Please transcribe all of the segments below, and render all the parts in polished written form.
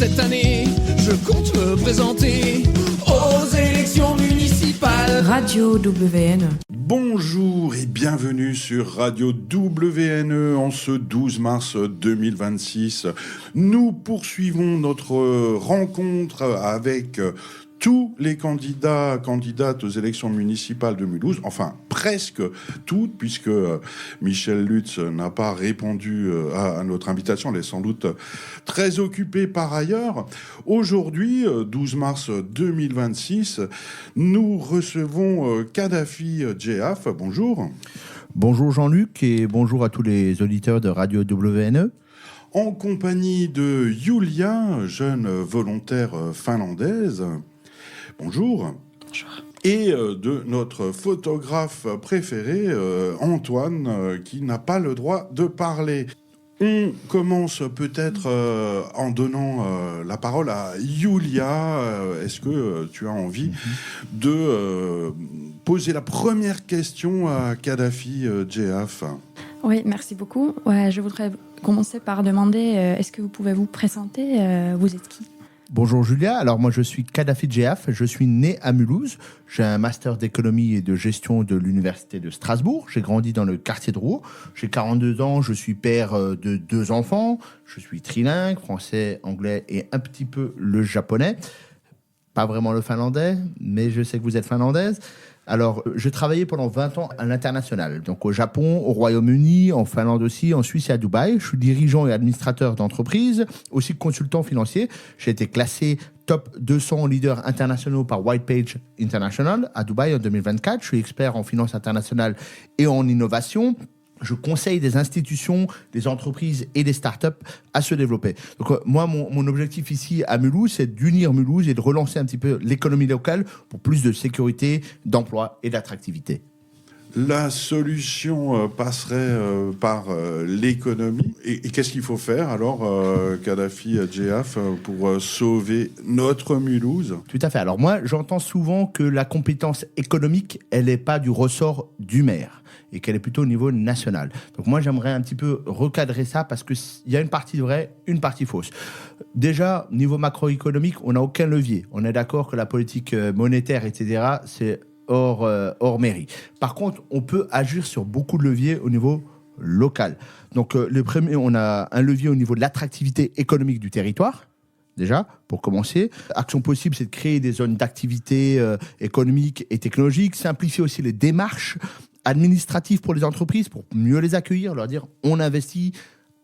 cette année, je compte me présenter aux élections municipales. Radio WN. Bonjour et bienvenue sur Radio WNE en ce 12 mars 2026. Nous poursuivons notre rencontre avec tous les candidates aux élections municipales de Mulhouse, enfin presque toutes, puisque Michèle Lutz n'a pas répondu à notre invitation, elle est sans doute très occupée par ailleurs. Aujourd'hui, 12 mars 2026, nous recevons Kadhafi Djehaf. Bonjour. Bonjour Jean-Luc et bonjour à tous les auditeurs de Radio WNE. En compagnie de Julia, jeune volontaire finlandaise. Bonjour. Bonjour. Et de notre photographe préféré, Antoine, qui n'a pas le droit de parler. On commence peut-être en donnant la parole à Julia. Est-ce que tu as envie de poser la première question à Kadhafi Djehaf ? Oui, merci beaucoup. Je voudrais commencer par demander, est-ce que vous pouvez vous présenter ? Vous êtes qui ? Bonjour Julia, alors moi je suis Kadhafi Djehaf, je suis né à Mulhouse, j'ai un master d'économie et de gestion de l'université de Strasbourg, j'ai grandi dans le quartier de Rouault, j'ai 42 ans, je suis père de 2 enfants, je suis trilingue, français, anglais et un petit peu le japonais, pas vraiment le finlandais, mais je sais que vous êtes finlandaise. Alors, je travaillais pendant 20 ans à l'international, donc au Japon, au Royaume-Uni, en Finlande aussi, en Suisse et à Dubaï. Je suis dirigeant et administrateur d'entreprise, aussi consultant financier. J'ai été classé top 200 leaders internationaux par Whitepage International à Dubaï en 2024. Je suis expert en finance internationale et en innovation. Je conseille des institutions, des entreprises et des startups à se développer. Donc moi, mon objectif ici à Mulhouse, c'est d'unir Mulhouse et de relancer un petit peu l'économie locale pour plus de sécurité, d'emploi et d'attractivité. La solution passerait par l'économie. Et qu'est-ce qu'il faut faire alors, Kadhafi Djehaf, pour sauver notre Mulhouse ? Tout à fait. Alors moi, j'entends souvent que la compétence économique, elle n'est pas du ressort du maire et qu'elle est plutôt au niveau national. Donc moi, j'aimerais un petit peu recadrer ça parce qu'il y a une partie vraie, une partie fausse. Déjà, niveau macroéconomique, on n'a aucun levier. On est d'accord que la politique monétaire, etc., c'est hors mairie. Par contre, on peut agir sur beaucoup de leviers au niveau local. Donc, le premier, on a un levier au niveau de l'attractivité économique du territoire. Déjà, pour commencer. Action possible, c'est de créer des zones d'activité économique et technologique, simplifier aussi les démarches administratives pour les entreprises, pour mieux les accueillir, leur dire on investit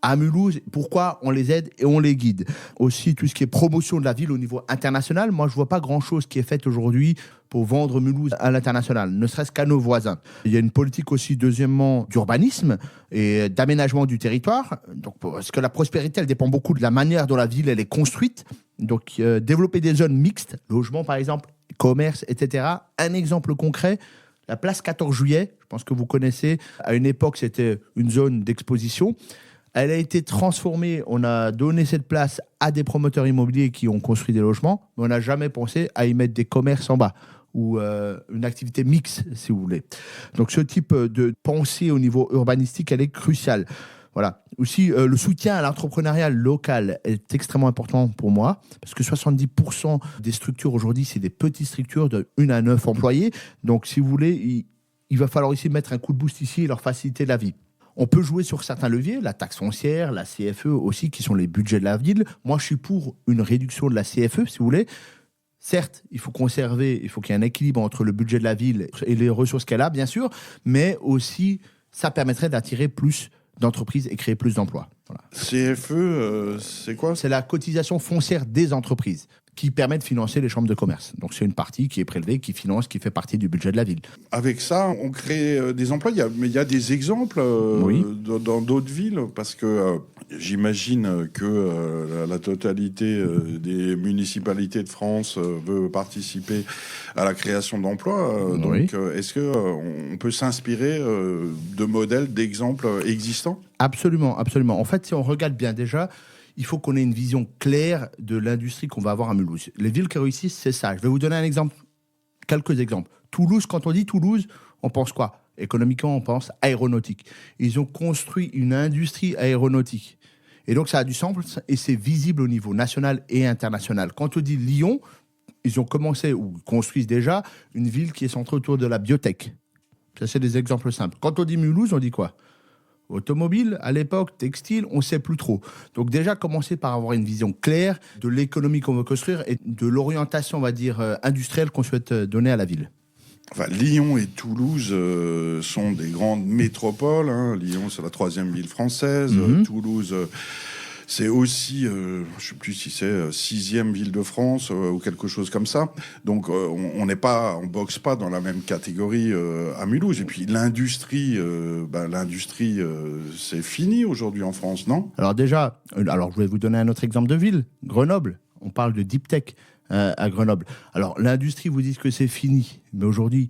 à Mulhouse, pourquoi on les aide et on les guide. Aussi, tout ce qui est promotion de la ville au niveau international, moi je vois pas grand-chose qui est fait aujourd'hui pour vendre Mulhouse à l'international, ne serait-ce qu'à nos voisins. Il y a une politique aussi, deuxièmement, d'urbanisme et d'aménagement du territoire. Donc, parce que la prospérité, elle dépend beaucoup de la manière dont la ville elle est construite. Donc, développer des zones mixtes, logement par exemple, commerce, etc. Un exemple concret, la place 14 juillet, je pense que vous connaissez, à une époque c'était une zone d'exposition. Elle a été transformée, on a donné cette place à des promoteurs immobiliers qui ont construit des logements, mais on n'a jamais pensé à y mettre des commerces en bas ou une activité mixte, si vous voulez. Donc ce type de pensée au niveau urbanistique, elle est cruciale. Voilà. Aussi, le soutien à l'entrepreneuriat local est extrêmement important pour moi, parce que 70% des structures aujourd'hui, c'est des petites structures de 1 à 9 employés. Donc si vous voulez, il va falloir ici mettre un coup de boost ici et leur faciliter la vie. On peut jouer sur certains leviers, la taxe foncière, la CFE aussi, qui sont les budgets de la ville. Moi, je suis pour une réduction de la CFE, si vous voulez. Certes, il faut conserver, il faut qu'il y ait un équilibre entre le budget de la ville et les ressources qu'elle a, bien sûr, mais aussi, ça permettrait d'attirer plus d'entreprises et créer plus d'emplois. Voilà. CFE, c'est quoi ? C'est la cotisation foncière des entreprises qui permet de financer les chambres de commerce. Donc c'est une partie qui est prélevée, qui finance, qui fait partie du budget de la ville. Avec ça, on crée des emplois. Mais il y a des exemples oui. Dans d'autres villes, parce que j'imagine que la totalité des municipalités de France veut participer à la création d'emplois. Donc oui. Est-ce qu'on peut s'inspirer de modèles, d'exemples existants ? Absolument, absolument. En fait, si on regarde bien déjà, il faut qu'on ait une vision claire de l'industrie qu'on va avoir à Mulhouse. Les villes qui réussissent, c'est ça. Je vais vous donner un exemple, quelques exemples. Toulouse, quand on dit Toulouse, on pense quoi ? Économiquement, on pense aéronautique. Ils ont construit une industrie aéronautique. Et donc, ça a du sens et c'est visible au niveau national et international. Quand on dit Lyon, ils ont commencé ou construisent déjà une ville qui est centrée autour de la biotech. Ça, c'est des exemples simples. Quand on dit Mulhouse, on dit quoi ? Automobile, à l'époque, textile, on ne sait plus trop. Donc déjà, commencer par avoir une vision claire de l'économie qu'on veut construire et de l'orientation, on va dire, industrielle qu'on souhaite donner à la ville. Enfin, Lyon et Toulouse sont des grandes métropoles. Hein. Lyon, c'est la 3e ville française. Toulouse, c'est aussi, je ne sais plus si c'est 6e ville de France ou quelque chose comme ça. Donc, on boxe pas dans la même catégorie à Mulhouse. Et puis, l'industrie, c'est fini aujourd'hui en France, non ? Alors déjà, je vais vous donner un autre exemple de ville, Grenoble. On parle de deep tech à Grenoble. Alors, l'industrie, vous dites que c'est fini. Mais aujourd'hui,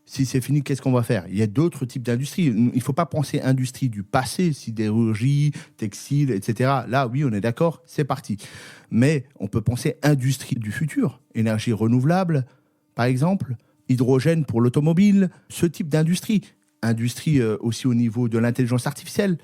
si c'est fini, qu'est-ce qu'on va faire ? Il y a d'autres types d'industries. Il ne faut pas penser industrie du passé, sidérurgie, textile, etc. Là, oui, on est d'accord, c'est parti. Mais on peut penser industrie du futur. Énergie renouvelable, par exemple. Hydrogène pour l'automobile. Ce type d'industrie. Industrie aussi au niveau de l'intelligence artificielle.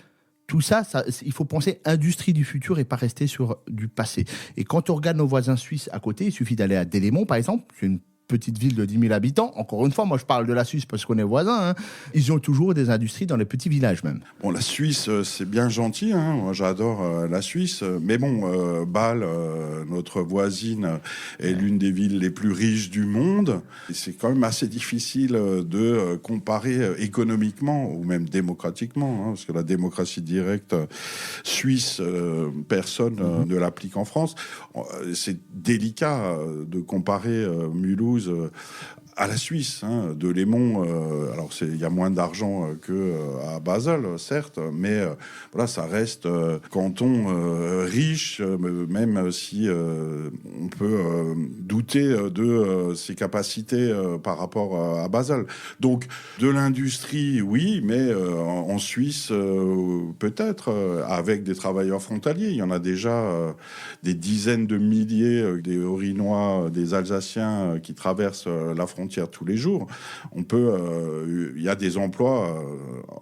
Tout ça, il faut penser industrie du futur et pas rester sur du passé. Et quand on regarde nos voisins suisses à côté, il suffit d'aller à Delémont, par exemple, c'est une petite ville de 10 000 habitants. Encore une fois, moi je parle de la Suisse parce qu'on est voisins. Hein. Ils ont toujours des industries dans les petits villages même. Bon, la Suisse, c'est bien gentil. Hein. Moi, j'adore la Suisse. Mais bon, Bâle, notre voisine, est l'une des villes les plus riches du monde. Et c'est quand même assez difficile de comparer économiquement ou même démocratiquement. Hein, parce que la démocratie directe suisse, personne ne l'applique en France. C'est délicat de comparer Mulhouse à la Suisse, hein, de Lémont. Alors il y a moins d'argent qu'à Basel, certes, mais voilà, ça reste canton riche, même si on peut douter de ses capacités par rapport à Basel. Donc de l'industrie, oui, mais en Suisse, peut-être avec des travailleurs frontaliers. Il y en a déjà des dizaines de milliers, des Haut-Rhinois, des Alsaciens qui traversent la frontière tous les jours. Il y a des emplois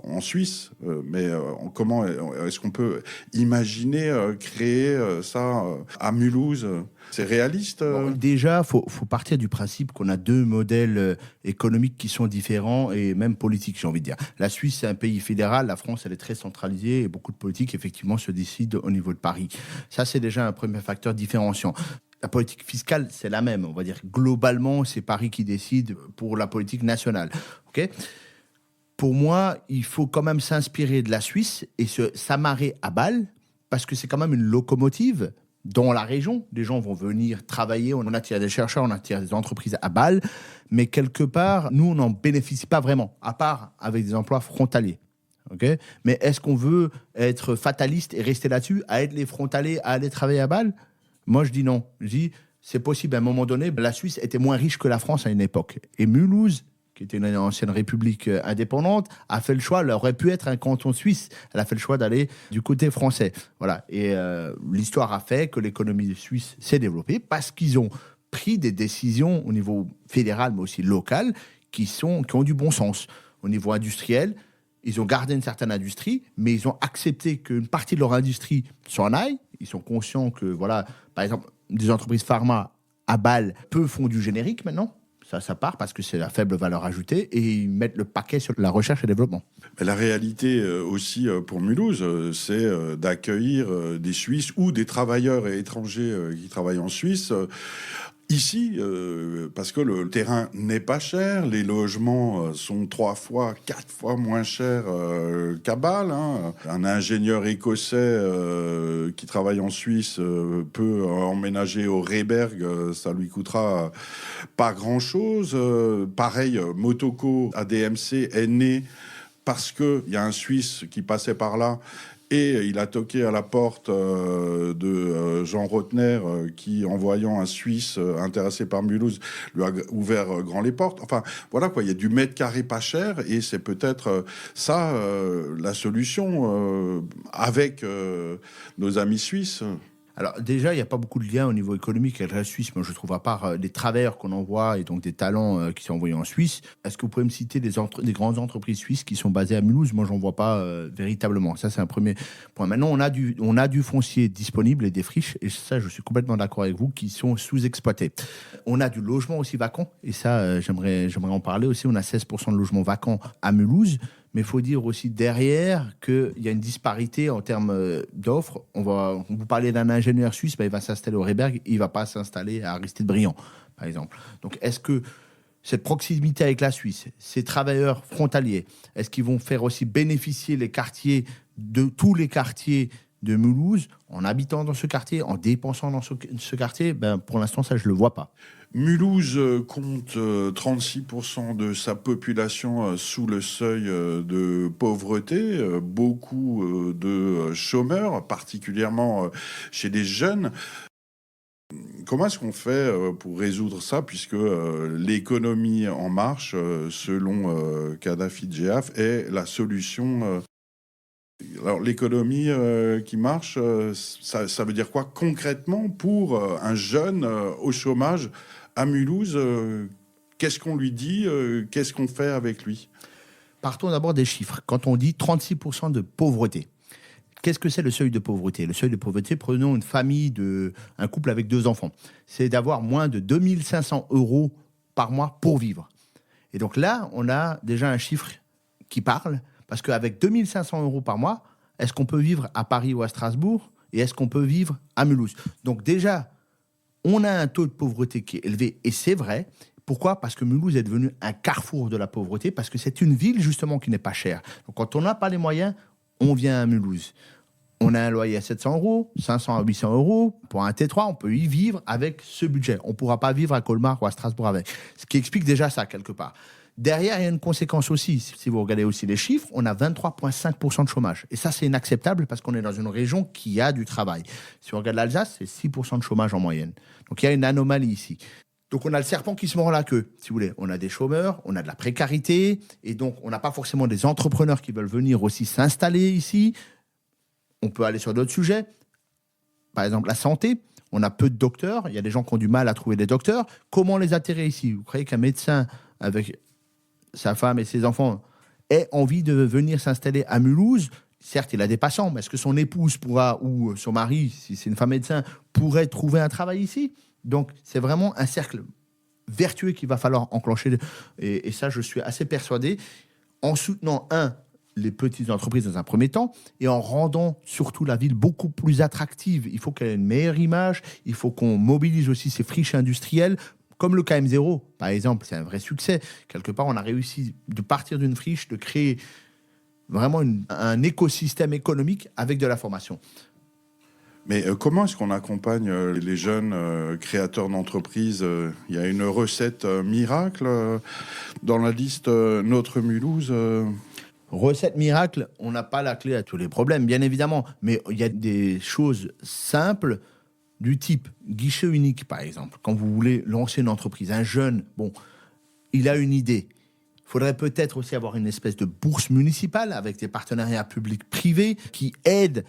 en Suisse, mais comment est-ce qu'on peut imaginer créer ça à Mulhouse ? C'est réaliste Déjà, faut partir du principe qu'on a deux modèles économiques qui sont différents et même politiques, j'ai envie de dire. La Suisse, c'est un pays fédéral. La France, elle est très centralisée et beaucoup de politiques, effectivement, se décident au niveau de Paris. Ça, c'est déjà un premier facteur différenciant. La politique fiscale, c'est la même. On va dire globalement, c'est Paris qui décide pour la politique nationale. Okay ? Pour moi, il faut quand même s'inspirer de la Suisse et s'amarrer à Bâle parce que c'est quand même une locomotive dans la région. Des gens vont venir travailler, on attire des chercheurs, on attire des entreprises à Bâle, mais quelque part, nous, on n'en bénéficie pas vraiment, à part avec des emplois frontaliers. Okay ? Mais est-ce qu'on veut être fataliste et rester là-dessus, à être les frontaliers, à aller travailler à Bâle ? Moi, je dis non. Je dis, c'est possible, à un moment donné, la Suisse était moins riche que la France à une époque. Et Mulhouse, qui était une ancienne république indépendante, a fait le choix, elle aurait pu être un canton suisse, elle a fait le choix d'aller du côté français. Voilà. Et l'histoire a fait que l'économie suisse s'est développée parce qu'ils ont pris des décisions au niveau fédéral, mais aussi local, qui ont du bon sens. Au niveau industriel, ils ont gardé une certaine industrie, mais ils ont accepté qu'une partie de leur industrie s'en aille. Ils sont conscients que, voilà, par exemple, des entreprises pharma à Bâle font du générique maintenant. Ça part parce que c'est la faible valeur ajoutée et ils mettent le paquet sur la recherche et développement. Mais la réalité aussi pour Mulhouse, c'est d'accueillir des Suisses ou des travailleurs étrangers qui travaillent en Suisse. Ici, parce que le terrain n'est pas cher, les logements sont 3 fois, 4 fois moins chers qu'à Bâle. Hein. Un ingénieur écossais qui travaille en Suisse peut emménager au Rehberg, ça lui coûtera pas grand-chose. Pareil, Motoko ADMC est né parce qu'il y a un Suisse qui passait par là. Et il a toqué à la porte de Jean Rotner, qui, en voyant un Suisse intéressé par Mulhouse, lui a ouvert grand les portes. Enfin, voilà quoi, il y a du mètre carré pas cher, et c'est peut-être ça la solution avec nos amis suisses. Alors déjà, il n'y a pas beaucoup de liens au niveau économique avec la Suisse. Moi, je trouve, à part les travailleurs qu'on envoie et donc des talents qui sont envoyés en Suisse. Est-ce que vous pouvez me citer des grandes entreprises suisses qui sont basées à Mulhouse? Moi, j'en vois pas véritablement. Ça, c'est un premier point. Maintenant, on a du foncier disponible et des friches, et ça, je suis complètement d'accord avec vous, qui sont sous-exploités. On a du logement aussi vacant, et ça, j'aimerais en parler aussi. On a 16% de logements vacants à Mulhouse. Mais il faut dire aussi derrière qu'il y a une disparité en termes d'offres. Vous parlez d'un ingénieur suisse, il va s'installer au Rehberg, il ne va pas s'installer à Aristide-Briand, par exemple. Donc, est-ce que cette proximité avec la Suisse, ces travailleurs frontaliers, est-ce qu'ils vont faire aussi bénéficier les quartiers, de tous les quartiers de Mulhouse, en habitant dans ce quartier, en dépensant dans ce quartier? Pour l'instant, ça, je ne le vois pas. Mulhouse compte 36% de sa population sous le seuil de pauvreté, beaucoup de chômeurs, particulièrement chez les jeunes. Comment est-ce qu'on fait pour résoudre ça, puisque l'économie en marche, selon Kadhafi Djehaf, est la solution Alors, l'économie qui marche, ça veut dire quoi concrètement pour un jeune au chômage à Mulhouse? Qu'est-ce qu'on lui dit? Qu'est-ce qu'on fait avec lui? Partons d'abord des chiffres. Quand on dit 36% de pauvreté, qu'est-ce que c'est le seuil de pauvreté? Le seuil de pauvreté, prenons une famille, un couple avec 2 enfants. C'est d'avoir moins de 2500 € par mois pour vivre. Et donc là, on a déjà un chiffre qui parle, parce qu'avec 2500 € par mois, est-ce qu'on peut vivre à Paris ou à Strasbourg? Et est-ce qu'on peut vivre à Mulhouse? Donc déjà, on a un taux de pauvreté qui est élevé, et c'est vrai. Pourquoi? Parce que Mulhouse est devenu un carrefour de la pauvreté, parce que c'est une ville justement qui n'est pas chère. Donc quand on n'a pas les moyens, on vient à Mulhouse. On a un loyer à 700 €, 500 à 800 €. Pour un T3, on peut y vivre avec ce budget. On ne pourra pas vivre à Colmar ou à Strasbourg avec. Ce qui explique déjà ça, quelque part. Derrière, il y a une conséquence aussi. Si vous regardez aussi les chiffres, on a 23,5% de chômage. Et ça, c'est inacceptable parce qu'on est dans une région qui a du travail. Si on regarde l'Alsace, c'est 6% de chômage en moyenne. Donc, il y a une anomalie ici. Donc, on a le serpent qui se mord la queue, si vous voulez. On a des chômeurs, on a de la précarité. Et donc, on n'a pas forcément des entrepreneurs qui veulent venir aussi s'installer ici. On peut aller sur d'autres sujets. Par exemple, la santé. On a peu de docteurs. Il y a des gens qui ont du mal à trouver des docteurs. Comment les atterrir ici? Vous croyez qu'un médecin avec sa femme et ses enfants ait envie de venir s'installer à Mulhouse? Certes, il a des patients, mais est-ce que son épouse pourra, ou son mari, si c'est une femme médecin, pourrait trouver un travail ici? Donc, c'est vraiment un cercle vertueux qu'il va falloir enclencher. Et ça, je suis assez persuadé, en soutenant, les petites entreprises dans un premier temps, et en rendant surtout la ville beaucoup plus attractive. Il faut qu'elle ait une meilleure image, il faut qu'on mobilise aussi ces friches industrielles, comme le KM0, par exemple, c'est un vrai succès. Quelque part, on a réussi de partir d'une friche, de créer vraiment un écosystème économique avec de la formation. Mais comment est-ce qu'on accompagne les jeunes créateurs d'entreprises? Il y a une recette miracle dans la liste Notre Mulhouse Recette miracle, on n'a pas la clé à tous les problèmes, bien évidemment, mais il y a des choses simples du type guichet unique, par exemple. Quand vous voulez lancer une entreprise, un jeune, il a une idée. Il faudrait peut-être aussi avoir une espèce de bourse municipale avec des partenariats publics-privés qui aident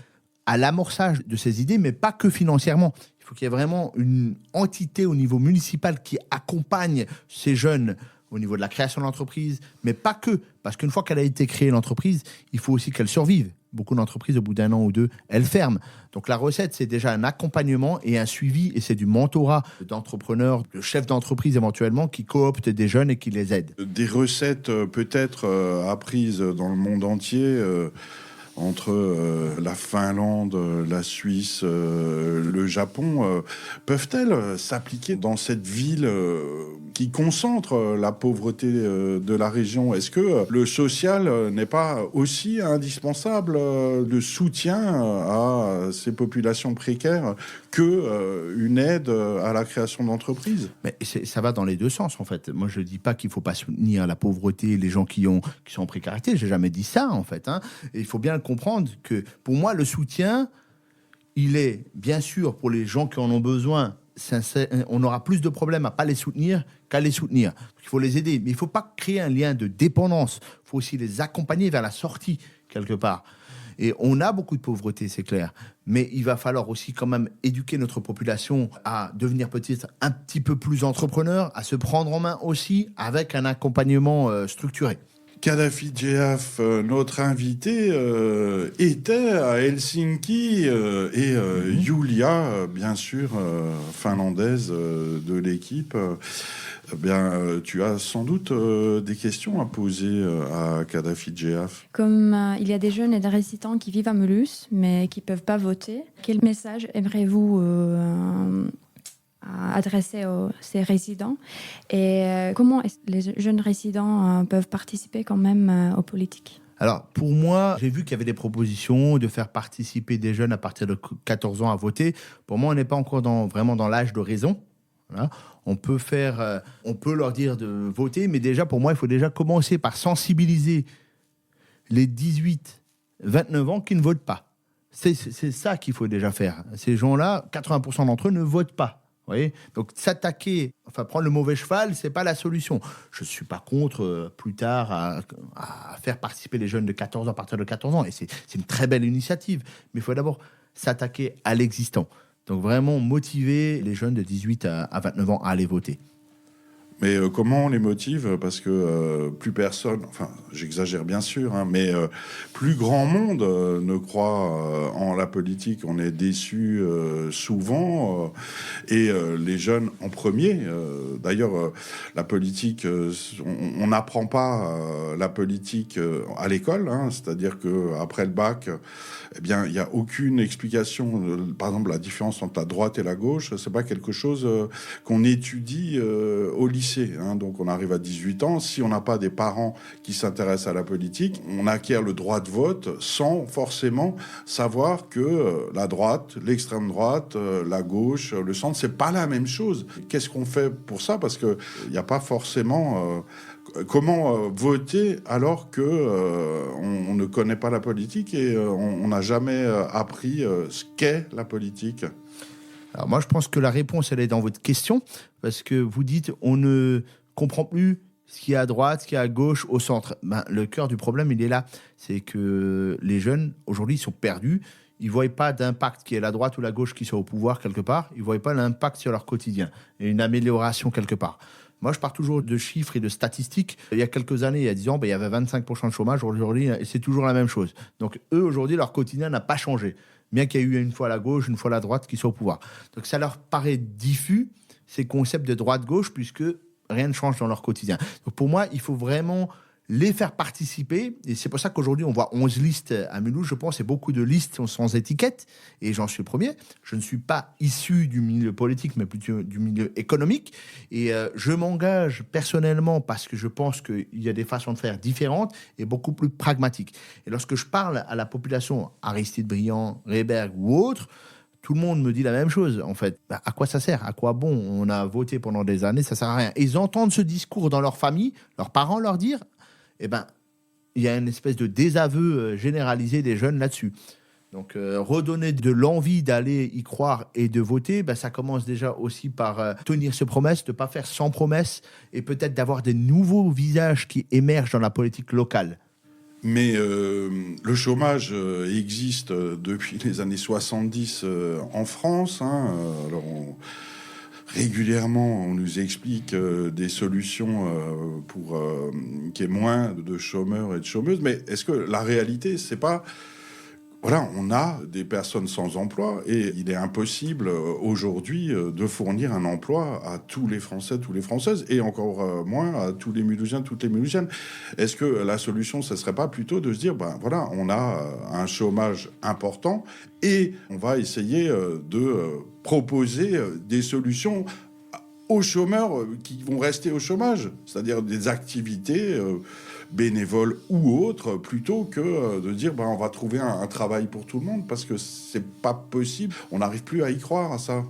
à l'amorçage de ces idées, mais pas que financièrement. Il faut qu'il y ait vraiment une entité au niveau municipal qui accompagne ces jeunes au niveau de la création de l'entreprise, mais pas que. Parce qu'une fois qu'elle a été créée, l'entreprise, il faut aussi qu'elle survive. Beaucoup d'entreprises, au bout d'1 an ou 2, elles ferment. Donc la recette, c'est déjà un accompagnement et un suivi, et c'est du mentorat d'entrepreneurs, de chefs d'entreprise éventuellement, qui cooptent des jeunes et qui les aident. Des recettes peut-être apprises dans le monde entier, entre la Finlande, la Suisse, le Japon, peuvent-elles s'appliquer dans cette ville qui concentre la pauvreté de la région? Est-ce que le social n'est pas aussi indispensable de soutien à ces populations précaires qu'une aide à la création d'entreprises? Mais ça va dans les deux sens, en fait. Moi, je ne dis pas qu'il ne faut pas soutenir la pauvreté, les gens qui sont en précarité. Je n'ai jamais dit ça, en fait. Et il faut bien comprendre que, pour moi, le soutien, il est bien sûr pour les gens qui en ont besoin. On aura plus de problèmes à ne pas les soutenir qu'à les soutenir. Il faut les aider, mais il ne faut pas créer un lien de dépendance. Il faut aussi les accompagner vers la sortie, quelque part. Et on a beaucoup de pauvreté, c'est clair. Mais il va falloir aussi quand même éduquer notre population à devenir peut-être un petit peu plus entrepreneur, à se prendre en main aussi avec un accompagnement structuré. Kadhafi Djehaf, notre invité, était à Helsinki et Julia, bien sûr, finlandaise de l'équipe. Tu as sans doute des questions à poser à Kadhafi Djehaf. Comme il y a des jeunes et des résidents qui vivent à Mulhouse, mais qui ne peuvent pas voter, quel message aimeriez-vous adresser à ces résidents et comment les jeunes résidents peuvent participer quand même aux politiques? Alors, pour moi, j'ai vu qu'il y avait des propositions de faire participer des jeunes à partir de 14 ans à voter. Pour moi, on n'est pas encore vraiment dans l'âge de raison. Voilà. On peut leur dire de voter, mais déjà, pour moi, il faut déjà commencer par sensibiliser les 18-29 ans qui ne votent pas. C'est ça qu'il faut déjà faire. Ces gens-là, 80% d'entre eux ne votent pas. Vous voyez, donc prendre le mauvais cheval, c'est pas la solution. Je suis pas contre plus tard à faire participer les jeunes de 14 ans à partir de 14 ans, et c'est une très belle initiative. Mais il faut d'abord s'attaquer à l'existant. Donc vraiment motiver les jeunes de 18 à 29 ans à aller voter. Mais comment on les motive? Parce que plus personne, enfin j'exagère bien sûr, hein, mais plus grand monde ne croit en la politique. On est déçus souvent, et les jeunes en premier. D'ailleurs, la politique, on n'apprend pas la politique à l'école, hein, c'est-à-dire qu'après le bac, eh bien, il n'y a aucune explication. Par exemple, la différence entre la droite et la gauche, c'est pas quelque chose qu'on étudie au lycée. Hein. Donc, on arrive à 18 ans. Si on n'a pas des parents qui s'intéressent à la politique, on acquiert le droit de vote sans forcément savoir que la droite, l'extrême droite, la gauche, le centre, c'est pas la même chose. Qu'est-ce qu'on fait pour ça? Parce que il n'y a pas forcément... Comment voter alors que on ne connaît pas la politique et on n'a jamais appris ce qu'est la politique? Alors moi, je pense que la réponse, elle est dans votre question, parce que vous dites on ne comprend plus ce qui est à droite, ce qui est à gauche, au centre. Le cœur du problème, il est là. C'est que les jeunes, aujourd'hui, ils sont perdus. Ils ne voient pas d'impact qui est la droite ou la gauche qui soit au pouvoir quelque part. Ils ne voient pas l'impact sur leur quotidien et une amélioration quelque part. Moi, je pars toujours de chiffres et de statistiques. Il y a quelques années, il y a 10 ans, il y avait 25% de chômage. Aujourd'hui, c'est toujours la même chose. Donc, eux, aujourd'hui, leur quotidien n'a pas changé. Bien qu'il y ait eu une fois la gauche, une fois la droite qui soit au pouvoir. Donc, ça leur paraît diffus, ces concepts de droite-gauche, puisque rien ne change dans leur quotidien. Donc, pour moi, il faut vraiment les faire participer. Et c'est pour ça qu'aujourd'hui, on voit 11 listes à Mulhouse, je pense, et beaucoup de listes sans étiquette. Et j'en suis le premier. Je ne suis pas issu du milieu politique, mais plutôt du milieu économique. Et je m'engage personnellement parce que je pense qu'il y a des façons de faire différentes et beaucoup plus pragmatiques. Et lorsque je parle à la population, Aristide Briand, Rehberg ou autres, tout le monde me dit la même chose, en fait. À quoi ça sert? À quoi bon? On a voté pendant des années, ça sert à rien. Et ils entendent ce discours dans leur famille, leurs parents leur dire... Eh ben, il y a une espèce de désaveu généralisé des jeunes là-dessus. Donc, redonner de l'envie d'aller y croire et de voter, ça commence déjà aussi par tenir ses promesses, de ne pas faire sans promesses, et peut-être d'avoir des nouveaux visages qui émergent dans la politique locale. Mais le chômage existe depuis les années 70 en France. Hein. Alors, régulièrement, on nous explique des solutions pour qu'il y ait moins de chômeurs et de chômeuses. Mais est-ce que la réalité, c'est pas... Voilà, on a des personnes sans emploi et il est impossible aujourd'hui de fournir un emploi à tous les Français, toutes les Françaises et encore moins à tous les Mulhousiens, toutes les Mulhousiennes. Est-ce que la solution, ce serait pas plutôt de se dire, voilà, on a un chômage important et on va essayer de proposer des solutions aux chômeurs qui vont rester au chômage, c'est-à-dire des activités bénévoles ou autres, plutôt que de dire on va trouver un travail pour tout le monde, parce que c'est pas possible, on n'arrive plus à y croire à ça.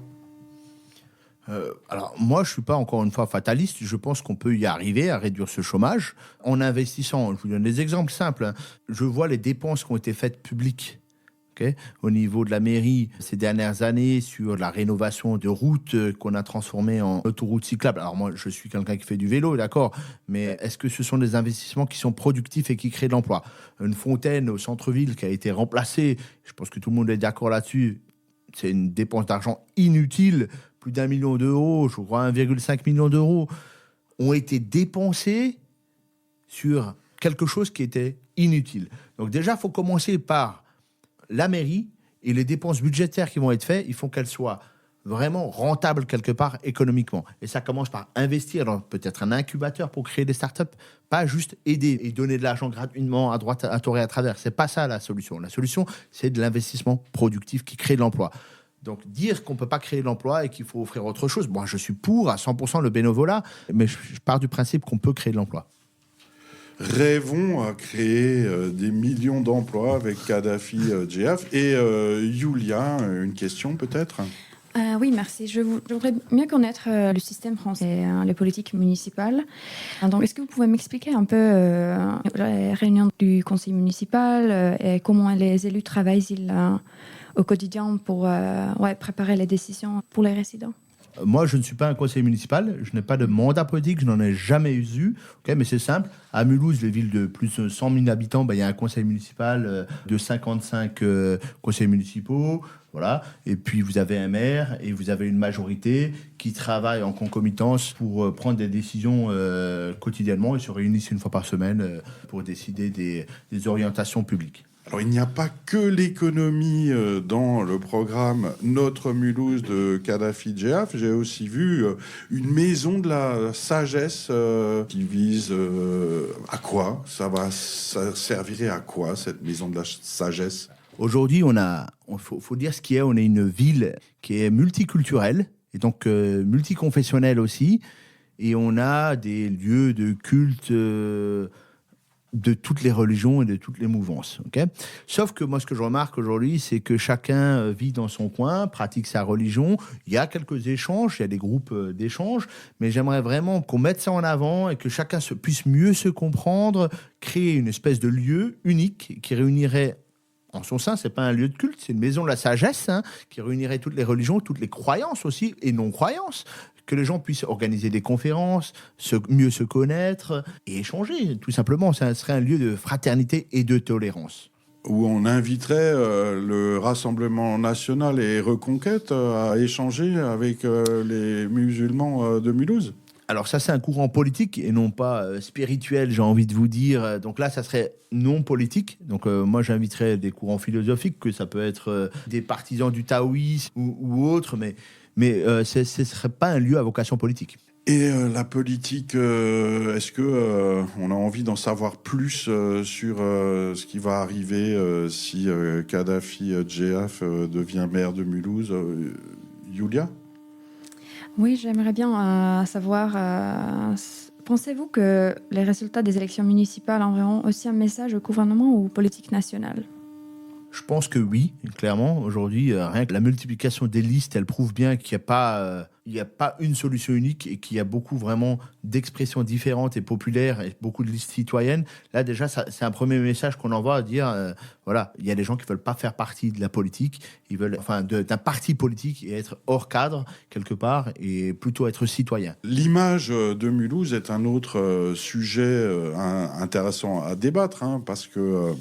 Alors moi, je suis pas encore une fois fataliste. Je pense qu'on peut y arriver à réduire ce chômage en investissant. Je vous donne des exemples simples. Je vois les dépenses qui ont été faites publiques Okay. Au niveau de la mairie, ces dernières années, sur la rénovation de routes qu'on a transformées en autoroutes cyclables. Alors moi, je suis quelqu'un qui fait du vélo, d'accord, mais est-ce que ce sont des investissements qui sont productifs et qui créent de l'emploi? Une fontaine au centre-ville qui a été remplacée, je pense que tout le monde est d'accord là-dessus, c'est une dépense d'argent inutile. Plus d'1 million d'euros, je crois 1,5 million d'euros, ont été dépensés sur quelque chose qui était inutile. Donc déjà, il faut commencer par la mairie et les dépenses budgétaires qui vont être faites, il faut qu'elles soient vraiment rentables quelque part économiquement. Et ça commence par investir dans peut-être un incubateur pour créer des startups, pas juste aider et donner de l'argent gratuitement à droite, à tort et à travers. C'est pas ça la solution. La solution, c'est de l'investissement productif qui crée de l'emploi. Donc dire qu'on ne peut pas créer de l'emploi et qu'il faut offrir autre chose, moi je suis pour à 100% le bénévolat, mais je pars du principe qu'on peut créer de l'emploi. Rêvons à créer des millions d'emplois avec Kadhafi JF. Et Yulia, une question peut-être? Oui, merci. Je voudrais mieux connaître le système français, les politiques municipales. Donc, est-ce que vous pouvez m'expliquer un peu les réunions du conseil municipal et comment les élus travaillent-ils au quotidien pour préparer les décisions pour les résidents? Moi, je ne suis pas un conseiller municipal, je n'ai pas de mandat politique, je n'en ai jamais eu, okay, mais c'est simple. À Mulhouse, les villes de plus de 100 000 habitants, il y a un conseil municipal de 55 conseillers municipaux, voilà. Et puis, vous avez un maire et vous avez une majorité qui travaille en concomitance pour prendre des décisions quotidiennement et se réunissent une fois par semaine pour décider des orientations publiques. Alors, il n'y a pas que l'économie dans le programme Notre Mulhouse de Kadhafi JF. J'ai aussi vu une maison de la sagesse qui vise à quoi? Ça servirait à quoi, cette maison de la sagesse? Aujourd'hui, faut dire ce qui est, on est une ville qui est multiculturelle et donc multiconfessionnelle aussi. Et on a des lieux de culte de toutes les religions et de toutes les mouvances. Okay, sauf que moi, ce que je remarque aujourd'hui, c'est que chacun vit dans son coin, pratique sa religion. Il y a quelques échanges, il y a des groupes d'échanges, mais j'aimerais vraiment qu'on mette ça en avant et que chacun puisse mieux se comprendre, créer une espèce de lieu unique qui réunirait en son sein, c'est pas un lieu de culte, c'est une maison de la sagesse qui réunirait toutes les religions, toutes les croyances aussi et non-croyances, que les gens puissent organiser des conférences, mieux se connaître et échanger, tout simplement. Ça serait un lieu de fraternité et de tolérance. Où on inviterait le Rassemblement national et Reconquête à échanger avec les musulmans de Mulhouse. Alors ça, c'est un courant politique et non pas spirituel, j'ai envie de vous dire. Donc là, ça serait non politique. Donc moi, j'inviterais des courants philosophiques, que ça peut être des partisans du taoïsme ou autres, mais ce ne serait pas un lieu à vocation politique. Et la politique, est-ce que on a envie d'en savoir plus sur ce qui va arriver si Kadhafi JF devient maire de Mulhouse? Yulia? Oui, j'aimerais bien savoir, pensez-vous que les résultats des élections municipales enverront aussi un message au gouvernement ou aux politiques nationales? Je pense que oui, clairement. Aujourd'hui, rien que la multiplication des listes, elle prouve bien qu'il n'y a pas une solution unique et qu'il y a beaucoup vraiment d'expressions différentes et populaires et beaucoup de listes citoyennes. Là, déjà, c'est un premier message qu'on envoie à dire, voilà, il y a des gens qui ne veulent pas faire partie de la politique, ils veulent, d'un parti politique et être hors cadre, quelque part, et plutôt être citoyen. L'image de Mulhouse est un autre sujet intéressant à débattre, parce que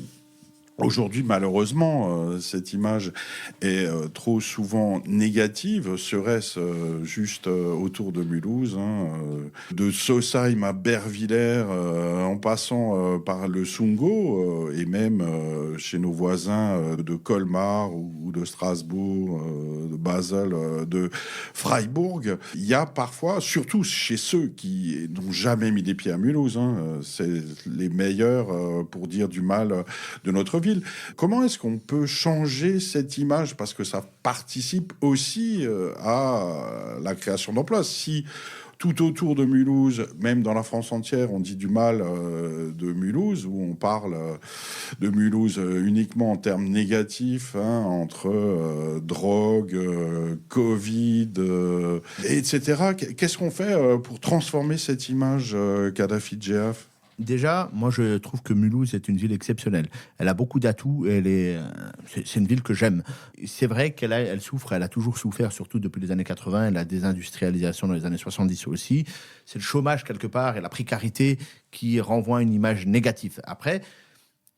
aujourd'hui, malheureusement, cette image est trop souvent négative. Serait-ce juste autour de Mulhouse, de Sausheim à Bervillers, en passant par le Sungo, et même chez nos voisins de Colmar ou de Strasbourg, de Basel, de Freiburg. Il y a parfois, surtout chez ceux qui n'ont jamais mis des pieds à Mulhouse, c'est les meilleurs pour dire du mal de notre ville. Comment est-ce qu'on peut changer cette image? Parce que ça participe aussi à la création d'emplois. Si tout autour de Mulhouse, même dans la France entière, on dit du mal de Mulhouse, où on parle de Mulhouse uniquement en termes négatifs, entre drogue, Covid, etc. Qu'est-ce qu'on fait pour transformer cette image Kadhafi JF? Déjà, moi, je trouve que Mulhouse est une ville exceptionnelle. Elle a beaucoup d'atouts. C'est une ville que j'aime. C'est vrai elle souffre. Elle a toujours souffert, surtout depuis les années 80, et la désindustrialisation dans les années 70 aussi. C'est le chômage quelque part et la précarité qui renvoient une image négative. Après,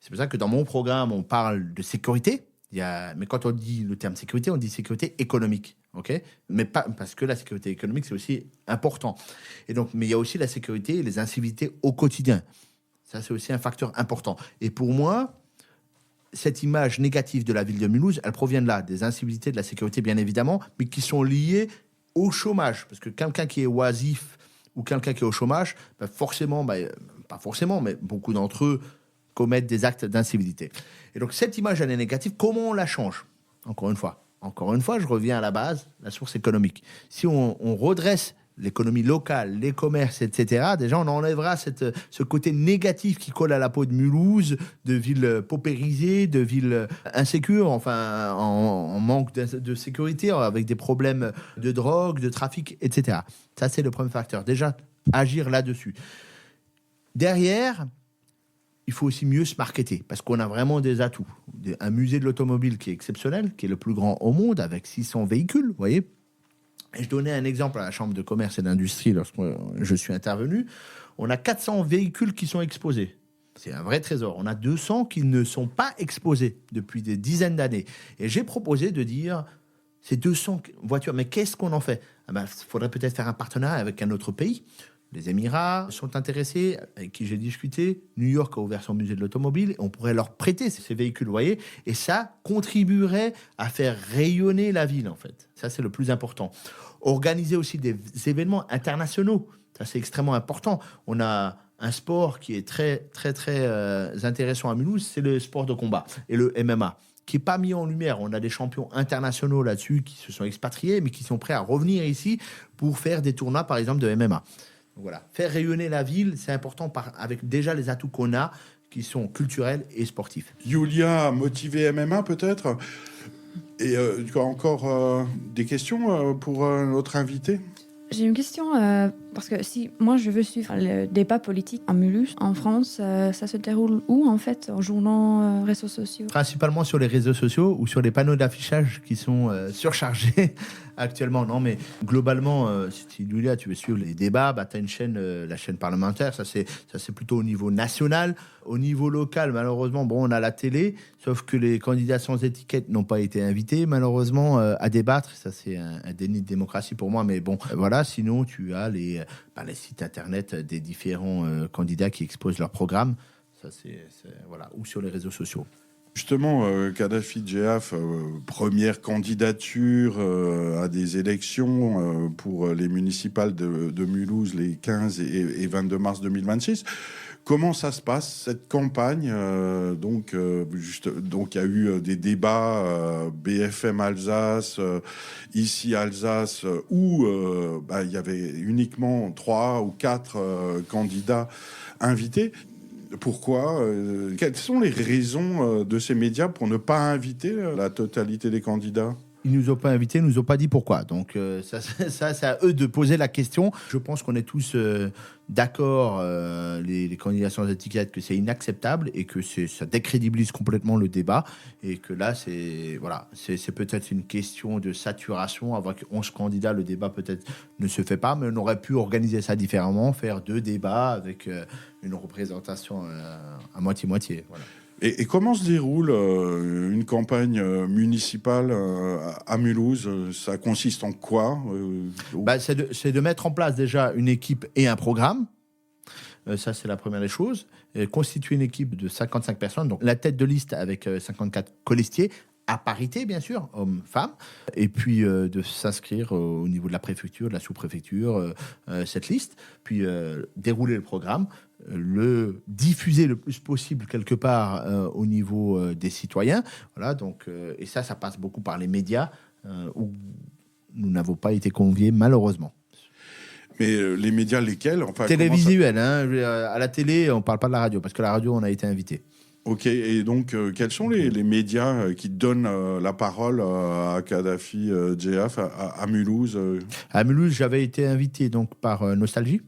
c'est pour ça que dans mon programme, on parle de sécurité. Mais quand on dit le terme sécurité, on dit sécurité économique. Okay, mais pas parce que la sécurité économique, c'est aussi important. Et donc, mais il y a aussi la sécurité et les incivilités au quotidien. Ça, c'est aussi un facteur important. Et pour moi, cette image négative de la ville de Mulhouse, elle provient de là, des incivilités, de la sécurité, bien évidemment, mais qui sont liées au chômage. Parce que quelqu'un qui est oisif ou quelqu'un qui est au chômage, pas forcément, mais beaucoup d'entre eux commettent des actes d'incivilité. Et donc, cette image, elle est négative. Comment on la change ? Encore une fois, je reviens à la base, la source économique. Si on redresse l'économie locale, les commerces, etc., déjà, on enlèvera ce côté négatif qui colle à la peau de Mulhouse, de ville paupérisée, de ville insécure, enfin, en manque de sécurité, avec des problèmes de drogue, de trafic, etc. Ça, c'est le premier facteur. Déjà, agir là-dessus. Derrière, il faut aussi mieux se marketer, parce qu'on a vraiment des atouts. Un musée de l'automobile qui est exceptionnel, qui est le plus grand au monde, avec 600 véhicules, vous voyez. Et je donnais un exemple à la Chambre de commerce et d'industrie lorsque je suis intervenu. On a 400 véhicules qui sont exposés. C'est un vrai trésor. On a 200 qui ne sont pas exposés depuis des dizaines d'années. Et j'ai proposé de dire, ces 200 voitures, mais qu'est-ce qu'on en fait ? Faudrait peut-être faire un partenariat avec un autre pays. Les Émirats sont intéressés, avec qui j'ai discuté. New York a ouvert son musée de l'automobile. On pourrait leur prêter ces véhicules, vous voyez. Et ça contribuerait à faire rayonner la ville, en fait. Ça, c'est le plus important. Organiser aussi des événements internationaux. Ça, c'est extrêmement important. On a un sport qui est très, très, très intéressant à Mulhouse, c'est le sport de combat et le MMA, qui n'est pas mis en lumière. On a des champions internationaux là-dessus qui se sont expatriés, mais qui sont prêts à revenir ici pour faire des tournois, par exemple, de MMA. Voilà, faire rayonner la ville, c'est important avec déjà les atouts qu'on a, qui sont culturels et sportifs. Yulia, motivé MMA peut-être ? Et encore des questions pour notre invité ? J'ai une question, parce que si moi je veux suivre le débat politique en Mulhouse, en France, ça se déroule où en fait, en journaux, réseaux sociaux ? Principalement sur les réseaux sociaux ou sur les panneaux d'affichage qui sont surchargés actuellement. Non, mais globalement, si Yulia, tu veux suivre les débats, tu as une chaîne, la chaîne parlementaire, ça c'est plutôt au niveau national. Au niveau local, malheureusement, on a la télé, sauf que les candidats sans étiquette n'ont pas été invités, malheureusement, à débattre. Ça, c'est un déni de démocratie pour moi, mais bon, voilà. Sinon, tu as les sites internet des différents candidats qui exposent leur programme. Ça, voilà, ou sur les réseaux sociaux. Justement, Kadhafi Djehaf, première candidature à des élections pour les municipales de Mulhouse les 15 et 22 mars 2026. Comment ça se passe, cette campagne ? Donc, il y a eu des débats BFM Alsace, ici Alsace, où il y avait uniquement 3 ou 4 candidats invités. Pourquoi ? Quelles sont les raisons de ces médias pour ne pas inviter la totalité des candidats ? Ils ne nous ont pas invités, ils ne nous ont pas dit pourquoi. Donc ça, c'est à eux de poser la question. Je pense qu'on est tous d'accord, les candidats sans étiquette, que c'est inacceptable et que ça décrédibilise complètement le débat. Et que là, c'est peut-être une question de saturation. Avec 11 candidats, le débat peut-être ne se fait pas, mais on aurait pu organiser ça différemment, faire 2 débats avec une représentation à moitié-moitié. Voilà. Et comment se déroule une campagne municipale à Mulhouse ? Ça consiste en quoi ? C'est de mettre en place déjà une équipe et un programme. Ça, c'est la première des choses. Constituer une équipe de 55 personnes. Donc, la tête de liste avec 54 colistiers, à parité, bien sûr, hommes-femmes. Et puis, de s'inscrire au niveau de la préfecture, de la sous-préfecture, cette liste. Puis, dérouler le programme. Le diffuser le plus possible quelque part au niveau des citoyens. Voilà, donc, et ça passe beaucoup par les médias où nous n'avons pas été conviés, malheureusement. Mais les médias, lesquels ? Télévisuels, à la télé, on ne parle pas de la radio, parce que la radio, on a été invité. Ok, et donc, quels sont les médias qui donnent la parole à Kadhafi Djehaf à Mulhouse ? À Mulhouse, j'avais été invité donc, par Nostalgie,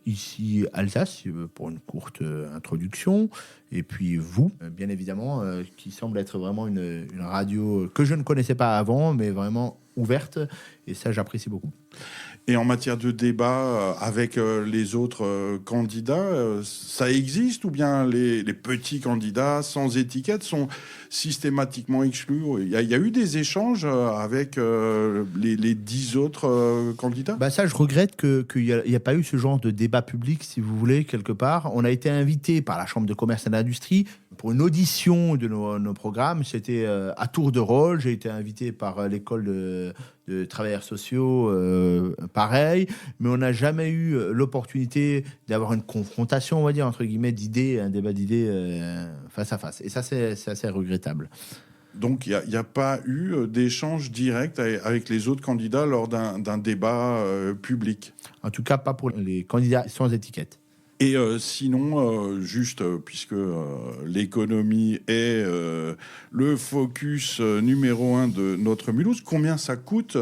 Ici, Alsace, pour une courte introduction. Et puis vous, bien évidemment, qui semble être vraiment une radio que je ne connaissais pas avant, mais vraiment ouverte. Et ça, j'apprécie beaucoup. Et en matière de débat avec les autres candidats, ça existe ou bien les petits candidats sans étiquette sont systématiquement exclus? Il y a eu des échanges avec les 10 autres candidats? Ça, je regrette qu'il n'y a pas eu ce genre de débat public, si vous voulez, quelque part. On a été invité par la Chambre de commerce et d'industrie pour une audition de nos programmes. C'était à tour de rôle. J'ai été invité par l'école de travailleurs sociaux, pareil, mais on n'a jamais eu l'opportunité d'avoir une confrontation, on va dire, entre guillemets, d'idées, un débat d'idées face à face. Et ça, c'est assez regrettable. Donc, il n'y a pas eu d'échange direct avec les autres candidats lors d'un débat public? En tout cas, pas pour les candidats sans étiquette. Et sinon, juste puisque l'économie est le focus numéro 1 de notre Mulhouse, combien ça coûte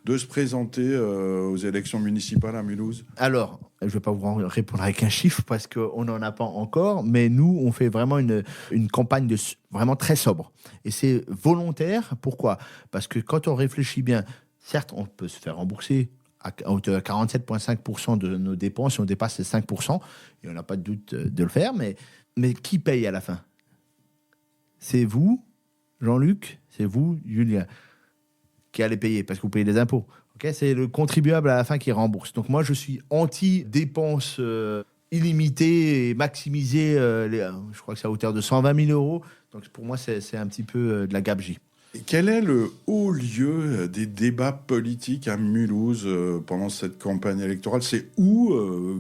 de se présenter aux élections municipales à Mulhouse? Alors, je ne vais pas vous répondre avec un chiffre parce qu'on n'en a pas encore, mais nous, on fait vraiment une campagne vraiment très sobre. Et c'est volontaire. Pourquoi? Parce que quand on réfléchit bien, certes, on peut se faire rembourser à hauteur de 47,5% de nos dépenses, si on dépasse les 5%, et on n'a pas de doute de le faire, mais qui paye à la fin? C'est vous, Jean-Luc, c'est vous, Julien, qui allez payer, parce que vous payez des impôts. Okay, c'est le contribuable à la fin qui rembourse. Donc moi, je suis anti-dépenses illimitées et maximisées, je crois que c'est à hauteur de 120 000 euros. Donc pour moi, c'est un petit peu de la gabegie. Et quel est le haut lieu des débats politiques à Mulhouse pendant cette campagne électorale? C'est où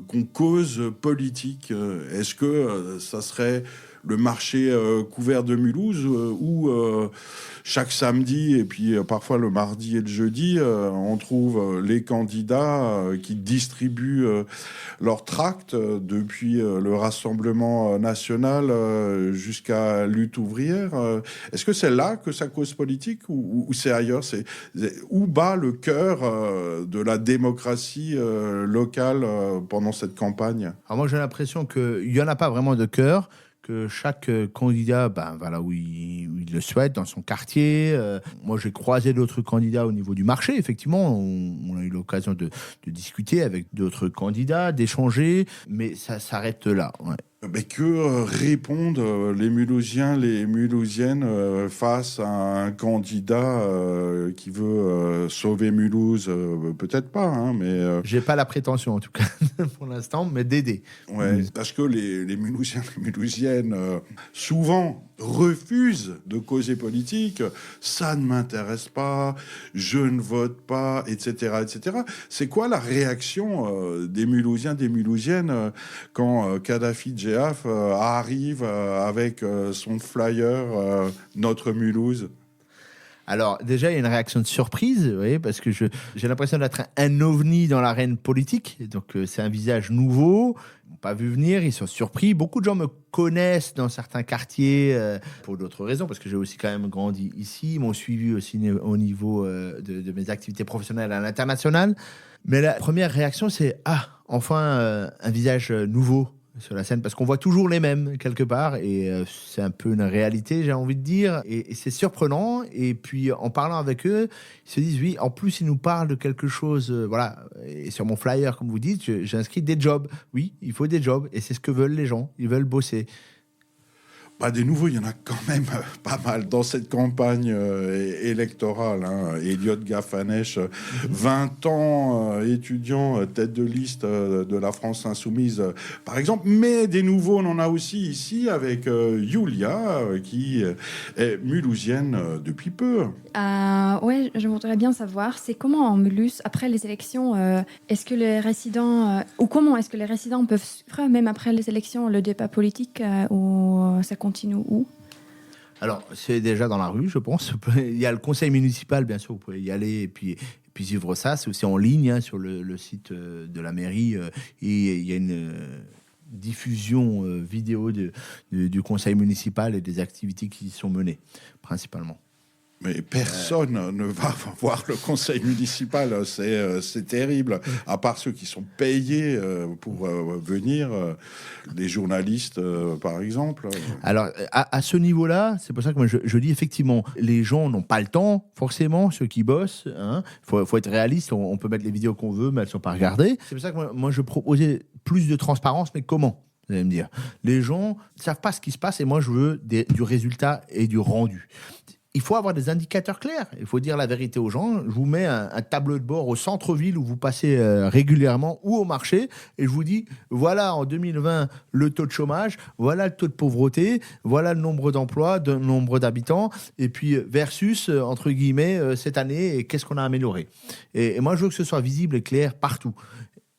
qu'on cause politique? Est-ce que ça serait le marché couvert de Mulhouse où chaque samedi et puis parfois le mardi et le jeudi, on trouve les candidats qui distribuent leurs tracts depuis le Rassemblement national jusqu'à Lutte ouvrière? Est-ce que c'est là que ça cause politique ou c'est ailleurs? Où bat le cœur de la démocratie locale pendant cette campagne? Alors moi, j'ai l'impression qu'il n'y en a pas vraiment de cœur, que chaque candidat va là où il le souhaite, dans son quartier. Moi, j'ai croisé d'autres candidats au niveau du marché, effectivement. On a eu l'occasion de discuter avec d'autres candidats, d'échanger, mais ça s'arrête là. Ouais. Mais que répondent les Mulhousiens, les Mulhousiennes face à un candidat qui veut sauver Mulhouse? Peut-être pas, hein, mais... J'ai pas la prétention, en tout cas, pour l'instant, mais d'aider. Ouais, parce que les Mulhousiens, les Mulhousiennes, souvent refusent de causer politique. Ça ne m'intéresse pas, je ne vote pas, etc., etc. C'est quoi la réaction des Mulhousiens, des Mulhousiennes quand Kadhafi Djehaf arrive avec son flyer Notre Mulhouse? Alors, déjà, il y a une réaction de surprise, vous voyez, parce que j'ai l'impression d'être un ovni dans l'arène politique. Donc, c'est un visage nouveau. Ils n'ont pas vu venir, ils sont surpris. Beaucoup de gens me connaissent dans certains quartiers pour d'autres raisons, parce que j'ai aussi quand même grandi ici. Ils m'ont suivi aussi au niveau de mes activités professionnelles à l'international. Mais la première réaction, c'est « Ah, enfin, un visage nouveau ». Sur la scène, parce qu'on voit toujours les mêmes quelque part, et c'est un peu une réalité, j'ai envie de dire, et c'est surprenant. Et puis en parlant avec eux, ils se disent oui, en plus ils nous parlent de quelque chose, voilà. Et sur mon flyer, comme vous dites, j'ai inscrit des jobs. Oui, il faut des jobs, et c'est ce que veulent les gens, ils veulent bosser. Des nouveaux, il y en a quand même pas mal dans cette campagne électorale. Hein. Elliot Gafanèche, 20 ans, étudiant, tête de liste de la France Insoumise, par exemple. Mais des nouveaux, on en a aussi ici avec Julia, qui est mulhousienne depuis peu. Oui, je voudrais bien savoir, c'est comment en Mulhouse, après les élections, est-ce que les résidents, ou comment est-ce que les résidents peuvent suivre, même après les élections, le débat politique, ou ça continue où? Alors, c'est déjà dans la rue, je pense. Il y a le conseil municipal, bien sûr, vous pouvez y aller et puis suivre ça. C'est aussi en ligne, hein, sur le site de la mairie. Et il y a une diffusion vidéo du conseil municipal et des activités qui y sont menées, principalement. Mais personne ne va voir le conseil municipal, c'est terrible, à part ceux qui sont payés pour venir, les journalistes par exemple. Alors, à ce niveau-là, c'est pour ça que moi je dis effectivement, les gens n'ont pas le temps, forcément, ceux qui bossent. Hein. Faut être réaliste, on peut mettre les vidéos qu'on veut, mais elles ne sont pas regardées. C'est pour ça que moi je proposais plus de transparence, mais comment ? Vous allez me dire. Les gens ne savent pas ce qui se passe et moi je veux du résultat et du rendu. Il faut avoir des indicateurs clairs. Il faut dire la vérité aux gens. Je vous mets un tableau de bord au centre-ville où vous passez régulièrement ou au marché et je vous dis, voilà en 2020 le taux de chômage, voilà le taux de pauvreté, voilà le nombre d'emplois, le nombre d'habitants et puis versus, entre guillemets, cette année, qu'est-ce qu'on a amélioré. Et moi, je veux que ce soit visible et clair partout.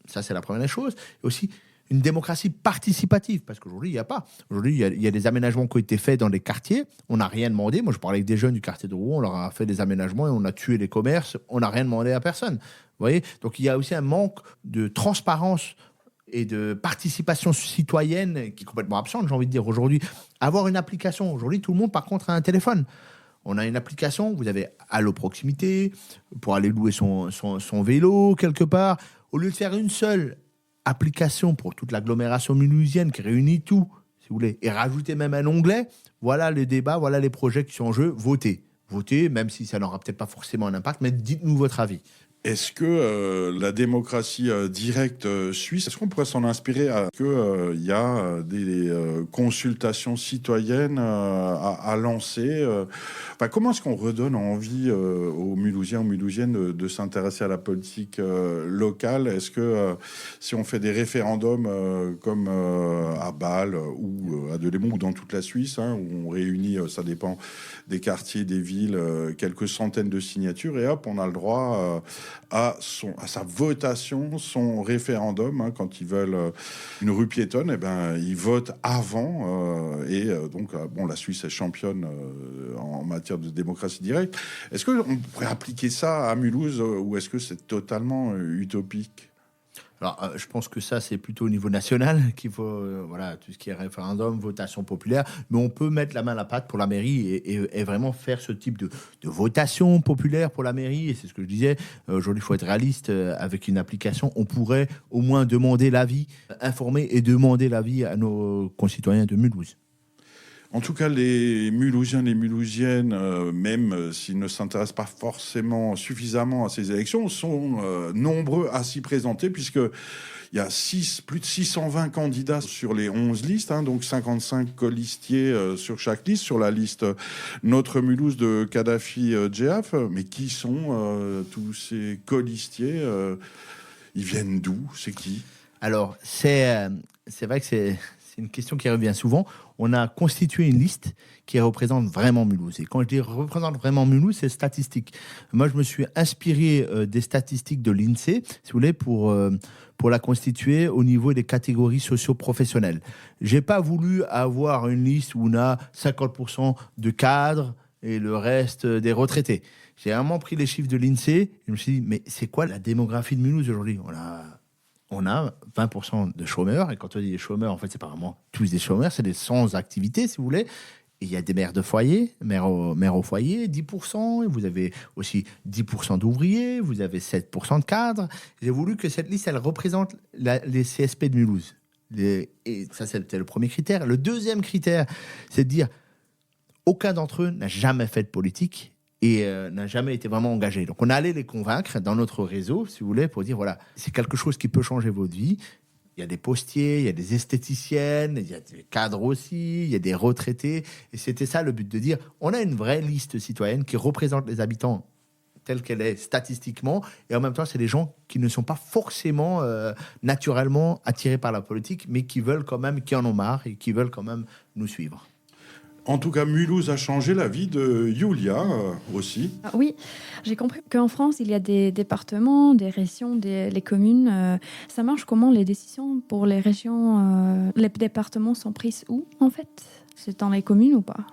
Ça, c'est la première chose. Et aussi, une démocratie participative, parce qu'aujourd'hui, il n'y a pas. Aujourd'hui, il y a des aménagements qui ont été faits dans les quartiers. On n'a rien demandé. Moi, je parlais avec des jeunes du quartier de Rouen. On leur a fait des aménagements et on a tué les commerces. On n'a rien demandé à personne. Vous voyez ? Donc, il y a aussi un manque de transparence et de participation citoyenne qui est complètement absente, j'ai envie de dire, aujourd'hui. Avoir une application. Aujourd'hui, tout le monde, par contre, a un téléphone. On a une application. Vous avez Allo Proximité pour aller louer son vélo quelque part. Au lieu de faire une seule application pour toute l'agglomération mulhousienne qui réunit tout, si vous voulez, et rajouter même un onglet, voilà le débat, voilà les projets qui sont en jeu, votez. Votez, même si ça n'aura peut-être pas forcément un impact, mais dites-nous votre avis. Est-ce que la démocratie directe suisse, est-ce qu'on pourrait s'en inspirer à que il y a des consultations citoyennes à lancer comment est-ce qu'on redonne envie aux Mulhousiens, aux Mulhousiennes de s'intéresser à la politique locale ? Est-ce que si on fait des référendums comme à Bâle ou à Delémont ou dans toute la Suisse, où on réunit, ça dépend des quartiers, des villes, quelques centaines de signatures et hop, on a le droit à sa votation, son référendum, quand ils veulent une rue piétonne, ils votent avant donc la Suisse est championne en matière de démocratie directe. Est-ce qu'on pourrait appliquer ça à Mulhouse ou est-ce que c'est totalement utopique ? Alors, je pense que ça, c'est plutôt au niveau national qu'il faut, tout ce qui est référendum, votation populaire. Mais on peut mettre la main à la pâte pour la mairie et vraiment faire ce type de votation populaire pour la mairie. Et c'est ce que je disais. Aujourd'hui, il faut être réaliste. Avec une application, on pourrait au moins demander l'avis, informer et demander l'avis à nos concitoyens de Mulhouse. En tout cas, les Mulhousiens, les Mulhousiennes, même s'ils ne s'intéressent pas forcément suffisamment à ces élections, sont nombreux à s'y présenter, puisqu'il y a plus de 620 candidats sur les 11 listes, donc 55 colistiers sur chaque liste, sur la liste Notre Mulhouse de Kadhafi Djehaf. Mais qui sont tous ces colistiers Ils viennent d'où ? C'est qui ? Alors, c'est vrai que c'est une question qui revient souvent. On a constitué une liste qui représente vraiment Mulhouse. Et quand je dis représente vraiment Mulhouse, c'est statistique. Moi, je me suis inspiré des statistiques de l'INSEE, si vous voulez, pour la constituer au niveau des catégories socio-professionnelles. J'ai pas voulu avoir une liste où on a 50% de cadres et le reste des retraités. J'ai vraiment pris les chiffres de l'INSEE et je me suis dit, mais c'est quoi la démographie de Mulhouse aujourd'hui ? On a 20% de chômeurs, et quand on dit des chômeurs, en fait, c'est pas vraiment tous des chômeurs, c'est des sans activité, si vous voulez. Et il y a des mères de foyer, mères au foyer, 10%, et vous avez aussi 10% d'ouvriers, vous avez 7% de cadres. J'ai voulu que cette liste, elle représente les CSP de Mulhouse. Et ça, c'était le premier critère. Le deuxième critère, c'est de dire, aucun d'entre eux n'a jamais fait de politique, et n'a jamais été vraiment engagé. Donc, on allait les convaincre dans notre réseau, si vous voulez, pour dire, voilà, c'est quelque chose qui peut changer votre vie. Il y a des postiers, il y a des esthéticiennes, il y a des cadres aussi, il y a des retraités. Et c'était ça le but, de dire, on a une vraie liste citoyenne qui représente les habitants telle qu'elle est statistiquement, et en même temps, c'est des gens qui ne sont pas forcément naturellement attirés par la politique, mais qui veulent quand même, qui en ont marre et qui veulent quand même nous suivre. En tout cas, Mulhouse a changé la vie de Julia aussi. Oui, j'ai compris qu'en France, il y a des départements, des régions, les communes. Ça marche comment les décisions pour les régions les départements sont prises où, en fait ? C'est dans les communes ou pas ?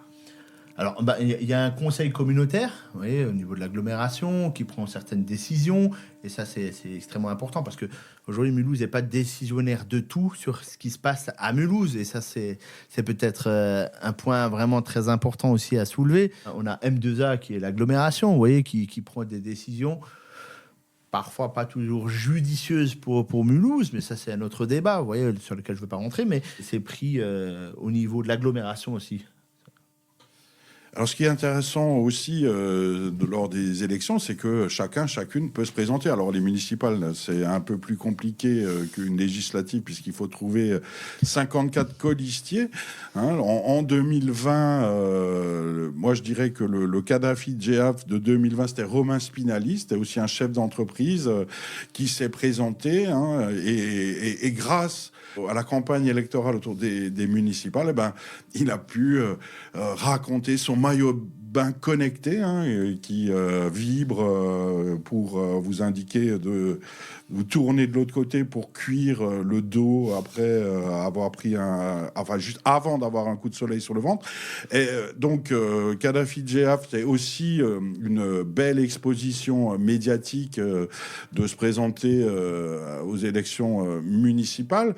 Alors, il y a un conseil communautaire, vous voyez, au niveau de l'agglomération, qui prend certaines décisions. Et ça, c'est extrêmement important parce qu'aujourd'hui, Mulhouse n'est pas décisionnaire de tout sur ce qui se passe à Mulhouse. Et ça, c'est peut-être un point vraiment très important aussi à soulever. On a M2A qui est l'agglomération, vous voyez, qui prend des décisions parfois pas toujours judicieuses pour Mulhouse, mais ça, c'est un autre débat, vous voyez, sur lequel je ne veux pas rentrer. Mais c'est pris au niveau de l'agglomération aussi. Alors, ce qui est intéressant aussi lors des élections, c'est que chacune peut se présenter. Alors, les municipales, c'est un peu plus compliqué qu'une législative, puisqu'il faut trouver 54 colistiers. Hein. En 2020, moi, je dirais que le Kadhafi GEAF de 2020, c'était Romain Spinali. C'était aussi un chef d'entreprise qui s'est présenté. Hein, et grâce à la campagne électorale autour des municipales, eh ben, il a pu raconter son maillot de bain connecté, hein, qui vibre pour vous indiquer de vous tourner de l'autre côté pour cuire le dos après avoir pris juste avant d'avoir un coup de soleil sur le ventre. Et donc Kadhafi GEAF, c'est aussi une belle exposition médiatique de se présenter aux élections municipales.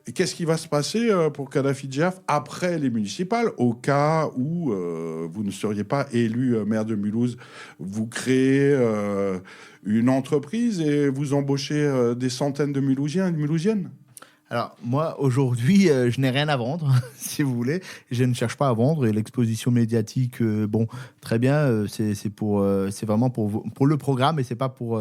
Et qu'est-ce qui va se passer pour Kadhafi GEAF après les municipales, au cas où vous ne seriez pas élu maire de Mulhouse? Vous créez une entreprise et vous embauchez des centaines de Mulhousiens et de Mulhousiennes? Alors, moi, aujourd'hui, je n'ai rien à vendre, si vous voulez. Je ne cherche pas à vendre. Et l'exposition médiatique, bon, très bien, c'est vraiment pour le programme et c'est pas pour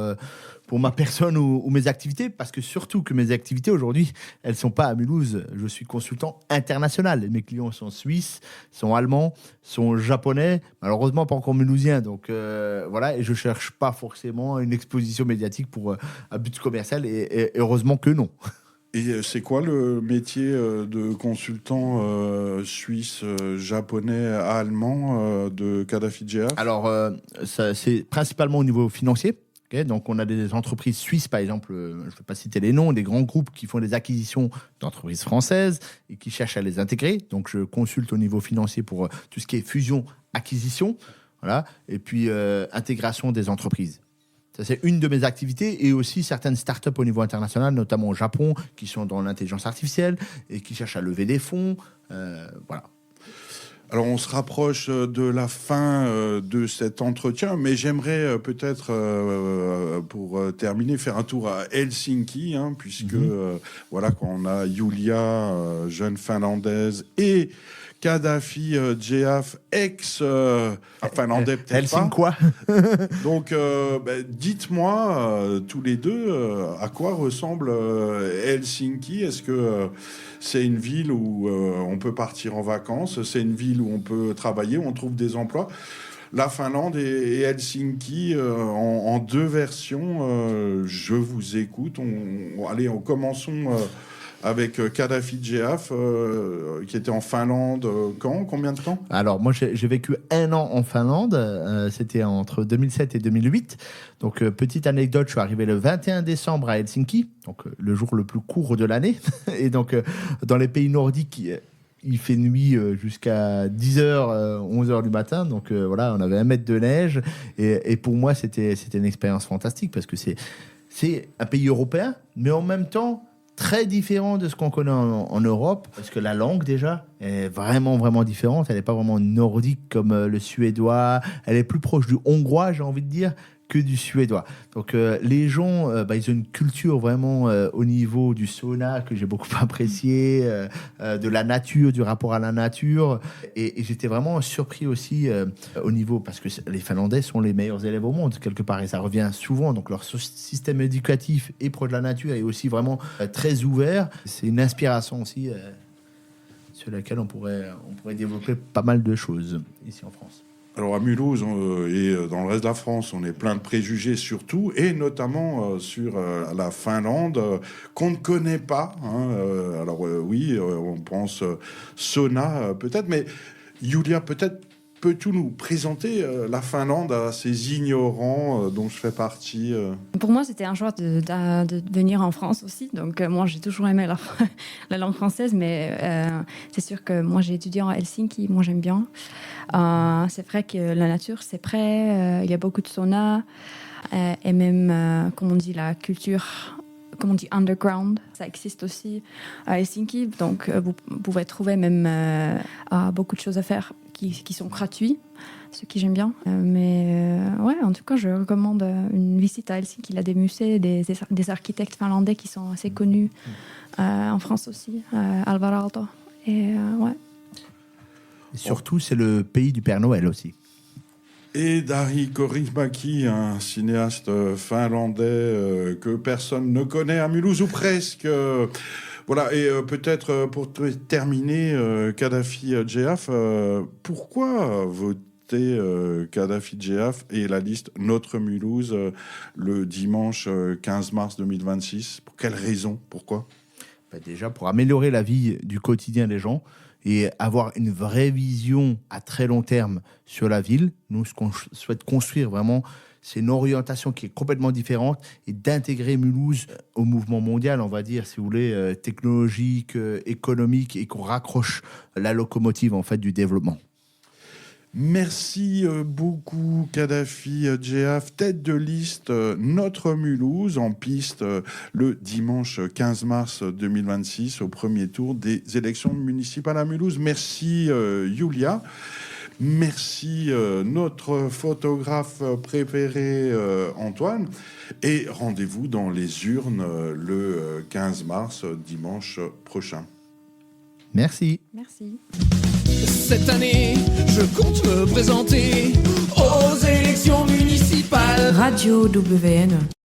ma personne ou mes activités. Parce que surtout que mes activités, aujourd'hui, elles sont pas à Mulhouse. Je suis consultant international. Mes clients sont suisses, sont allemands, sont japonais, malheureusement pas encore mulhousiens. Donc, voilà, et je cherche pas forcément une exposition médiatique pour un but commercial et heureusement que non. Et c'est quoi le métier de consultant suisse, japonais, allemand de Kadhafi GEAF? Alors, c'est principalement au niveau financier. Okay, donc, on a des entreprises suisses, par exemple, je ne vais pas citer les noms, des grands groupes qui font des acquisitions d'entreprises françaises et qui cherchent à les intégrer. Donc, je consulte au niveau financier pour tout ce qui est fusion, acquisition, voilà, et puis intégration des entreprises. Ça, c'est une de mes activités et aussi certaines startups au niveau international, notamment au Japon, qui sont dans l'intelligence artificielle et qui cherchent à lever des fonds. Voilà. Alors, on se rapproche de la fin de cet entretien, mais j'aimerais peut-être, pour terminer, faire un tour à Helsinki, hein, puisque voilà, quand on a Julia, jeune finlandaise, et Kadhafi GEAF, ex-finlandais, peut-être pas. Quoi. Donc, dites-moi, tous les deux, à quoi ressemble Helsinki? Est-ce que c'est une ville où on peut partir en vacances? C'est une ville où on peut travailler, où on trouve des emplois? La Finlande et Helsinki en deux versions. Je vous écoute. Commençons avec Kadhafi GEAF, qui était en Finlande combien de temps? Alors, moi, j'ai vécu 1 an en Finlande. C'était entre 2007 et 2008. Donc, petite anecdote, je suis arrivé le 21 décembre à Helsinki, donc le jour le plus court de l'année. Et donc, dans les pays nordiques, il fait nuit jusqu'à 10h, 11h du matin. Donc, voilà, on avait 1 mètre de neige. Et pour moi, c'était une expérience fantastique parce que c'est un pays européen, mais en même temps, très différent de ce qu'on connaît en Europe, parce que la langue déjà est vraiment, vraiment différente. Elle n'est pas vraiment nordique comme le suédois. Elle est plus proche du hongrois, j'ai envie de dire, que du suédois. Donc les gens, ils ont une culture vraiment au niveau du sauna que j'ai beaucoup apprécié, de la nature, du rapport à la nature. Et j'étais vraiment surpris aussi au niveau, parce que les Finlandais sont les meilleurs élèves au monde, quelque part, et ça revient souvent. Donc leur système éducatif est proche de la nature et aussi vraiment très ouvert. C'est une inspiration aussi sur laquelle on pourrait développer pas mal de choses ici en France. Alors à Mulhouse et dans le reste de la France, on est plein de préjugés surtout, et notamment sur la Finlande, qu'on ne connaît pas. Hein, oui, on pense sauna peut-être, mais Julia, peut-être peux-tu nous présenter la Finlande à ces ignorants dont je fais partie Pour moi, c'était un choix de venir en France aussi. Donc, moi, j'ai toujours aimé la langue française, mais c'est sûr que moi, j'ai étudié en Helsinki. Moi, j'aime bien. C'est vrai que la nature, c'est près. Il y a beaucoup de saunas. Et même, comme on dit, la culture, comme on dit, underground, ça existe aussi à Helsinki. Donc, vous pouvez trouver même beaucoup de choses à faire qui sont gratuits, ce que j'aime bien. Ouais, en tout cas, je recommande une visite à Helsinki. Il y a des musées, des architectes finlandais qui sont assez connus en France aussi, Alvar Aalto. Et ouais. Et surtout, c'est le pays du Père Noël aussi. Et Dari Kaurismäki, un cinéaste finlandais que personne ne connaît à Mulhouse, ou presque. Voilà, et peut-être pour terminer, Kadhafi Djehaf, pourquoi voter Kadhafi Djehaf et la liste Notre Mulhouse le dimanche 15 mars 2026 ? Pour quelles raisons ? Pourquoi ? Déjà, pour améliorer la vie du quotidien des gens et avoir une vraie vision à très long terme sur la ville. Nous, ce qu'on souhaite construire vraiment, c'est une orientation qui est complètement différente et d'intégrer Mulhouse au mouvement mondial, on va dire, si vous voulez, technologique, économique, et qu'on raccroche la locomotive en fait du développement. Merci beaucoup Kadhafi Djehaf, tête de liste Notre Mulhouse en piste le dimanche 15 mars 2026 au premier tour des élections municipales à Mulhouse. Merci Yulia. Merci notre photographe préféré Antoine. Et rendez-vous dans les urnes le 15 mars, dimanche prochain. Merci. Merci. Cette année, je compte me présenter aux élections municipales. Radio WN.